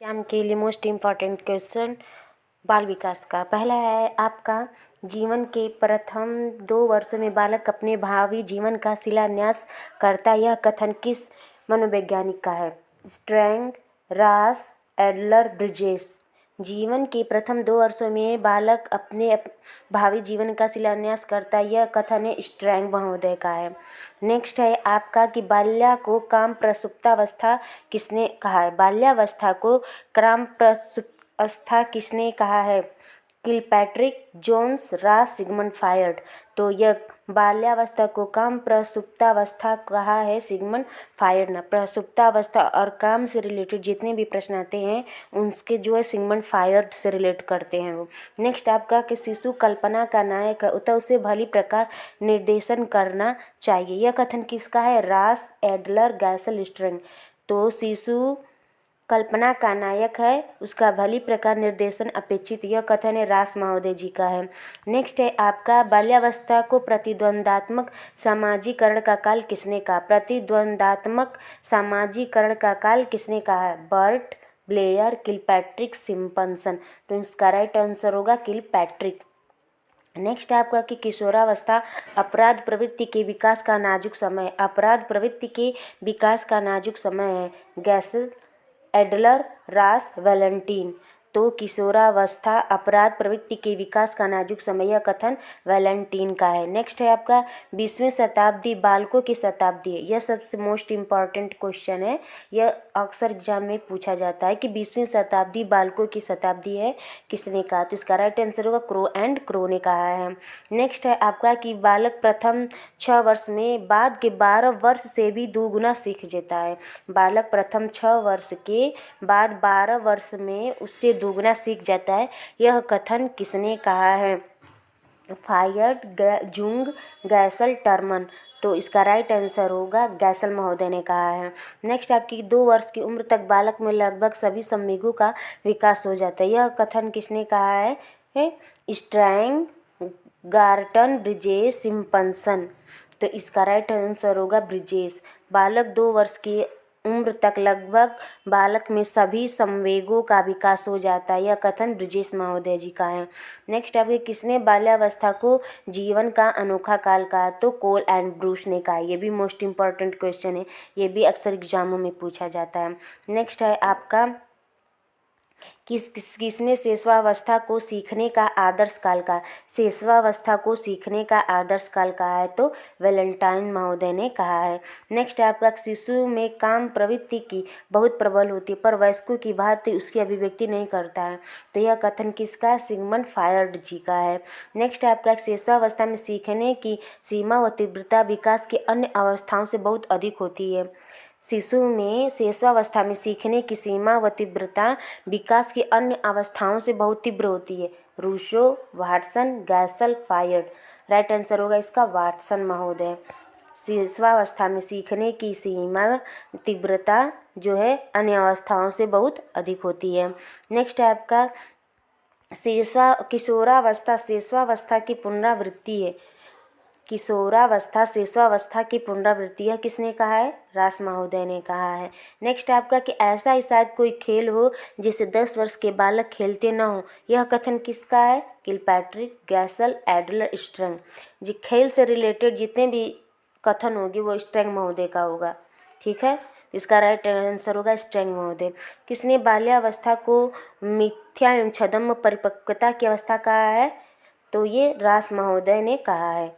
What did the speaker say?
Exam के लिए most important question बाल विकास का पहला है आपका जीवन के प्रथम 2 वर्षों में बालक अपने भावी जीवन का शिलान्यास करता। यह कथन किस मनोवैज्ञानिक का है? स्ट्रैंग, रास, एडलर, ब्रिजेस। जीवन के प्रथम 2 वर्षों में बालक अपने भावी जीवन का शिलान्यास करता। यह कथन है स्ट्रैंग महोदय का है। नेक्स्ट है आपका कि बाल्या को काम प्रसुप्तावस्था किसने कहा है? बाल्यावस्था को काम प्रसुप्तावस्था किसने कहा है? किलपैट्रिक, जोन्स, रास, सिगमंड फ्रायड। तो यह बाल्यावस्था को काम प्रसुप्तावस्था कहा है सिगमंड फ्रायड ने। प्रसुप्तावस्था और काम से रिलेटेड जितने भी प्रश्न आते हैं उनके जो है सिगमंड फ्रायड से रिलेट करते हैं वो। नेक्स्ट आपका कि शिशु कल्पना का नायक है अतः उसे भली प्रकार निर्देशन करना चाहिए। यह कथन किसका है? रास, एडलर, गैसल, स्ट्रिंग। तो शिशु कल्पना का नायक है, उसका भली प्रकार निर्देशन अपेक्षित। यह कथन है रास महोदय जी का है। नेक्स्ट है आपका बाल्यावस्था को प्रतिद्वंदात्मक सामाजिकरण का काल किसने कहा? प्रतिद्वंदात्मक सामाजिकरण का काल किसने कहा है? Burt, Blair, Kilpatrick, Simpson. तो इसका राइट आंसर होगा किलपैट्रिक। नेक्स्ट आपका कि किशोरावस्था अपराध प्रवृत्ति के विकास का नाजुक समय। अपराध प्रवृत्ति के विकास का नाजुक समय है। गैसल, एडलर, रास, वैलेंटीन। तो किशोरावस्था अपराध प्रवृत्ति के विकास का नाजुक समय, यह कथन वैलेंटीन का है। नेक्स्ट है आपका 20वीं शताब्दी बालकों की शताब्दी है। यह सबसे मोस्ट इम्पॉर्टेंट क्वेश्चन है। यह अक्सर एग्जाम में पूछा जाता है कि 20वीं शताब्दी बालकों की शताब्दी है किसने कहा? तो इसका राइट आंसर होगा क्रो एंड क्रो ने कहा है। नेक्स्ट है आपका कि बालक प्रथम 6 वर्ष में बाद के 12 वर्ष से भी दोगुना सीख जाता है। बालक प्रथम 6 वर्ष के बाद 12 वर्ष में उससे दोगुना सीख जाता है। यह कथन किसने कहा है? Freud, Jung, गैसल, Terman. तो इसका राइट आंसर होगा गैसल महोदय ने कहा है। नेक्स्ट आपकी 2 वर्ष की उम्र तक बालक में लगभग सभी संवेगों का विकास हो जाता है। यह कथन किसने कहा है? Strang, Galton, Bridges, Simpson. तो इसका राइट आंसर होगा ब्रिजेस। बालक 2 वर्ष की उम्र तक लगभग बालक में सभी संवेगों का विकास हो जाता है। यह कथन ब्रिजेश महोदय जी का है। नेक्स्ट आपके किसने बाल्यावस्था को जीवन का अनोखा काल कहा? तो कोल एंड ब्रूस ने कहा। ये भी मोस्ट इम्पॉर्टेंट क्वेश्चन है, ये भी अक्सर एग्जामों में पूछा जाता है। नेक्स्ट है आपका किसने शेषवावस्था को सीखने का आदर्श काल कहा? शेषवावस्था को सीखने का आदर्श काल कहा है तो वैलेंटाइन महोदय ने कहा है। नेक्स्ट आपका शिशु में काम प्रवृत्ति की बहुत प्रबल होती है पर वयस्कों की भांति उसकी अभिव्यक्ति नहीं करता है। तो यह कथन किसका है? सिगमंड फ्रायड जी का है। नेक्स्ट आपका शेषवावस्था में सीखने की सीमा व तीव्रता विकास की अन्य अवस्थाओं से बहुत अधिक होती है। शिशु में शेषवावस्था में सीखने की सीमा व तीव्रता विकास की अन्य अवस्थाओं से बहुत तीव्र होती है। Rousseau, Watson, गैसल, Freud. Right answer होगा इसका वाटसन महोदय। शेषवावस्था में सीखने की सीमा तीव्रता जो है अन्य अवस्थाओं से बहुत अधिक होती है। नेक्स्ट है आपका किशोरावस्था शेषवावस्था की पुनरावृत्ति है। किशोरावस्था शेषवावस्था की पुनरावृत्ति है किसने कहा है? रास महोदय ने कहा है। नेक्स्ट आपका कि ऐसा ही शायद कोई खेल हो जिसे 10 वर्ष के बालक खेलते न हो। यह कथन किसका है? Kilpatrick, गैसल, Adler, Strang. जी खेल से रिलेटेड जितने भी कथन होगी वो स्ट्रैंग महोदय का होगा। ठीक है, इसका राइट आंसर होगा स्ट्रैंग महोदय। किसने बाल्यावस्था को मिथ्या एवं छद्म परिपक्वता की अवस्था कहा है? तो ये रास महोदय ने कहा है।